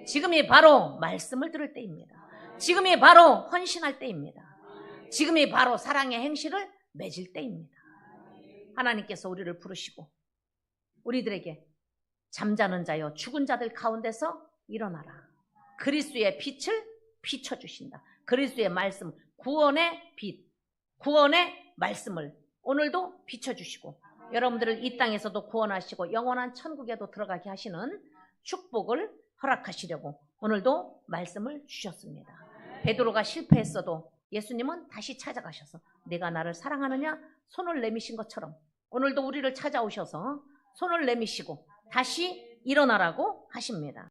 Speaker 1: 지금이 바로 말씀을 들을 때입니다. 지금이 바로 헌신할 때입니다. 지금이 바로 사랑의 행실을 맺을 때입니다. 하나님께서 우리를 부르시고 우리들에게 잠자는 자여 죽은 자들 가운데서 일어나라. 그리스도의 빛을 비춰주신다. 그리스도의 말씀, 구원의 빛, 구원의 말씀을 오늘도 비춰주시고 여러분들을 이 땅에서도 구원하시고 영원한 천국에도 들어가게 하시는 축복을 허락하시려고 오늘도 말씀을 주셨습니다. 베드로가 실패했어도 예수님은 다시 찾아가셔서 내가 나를 사랑하느냐 손을 내미신 것처럼 오늘도 우리를 찾아오셔서 손을 내미시고 다시 일어나라고 하십니다.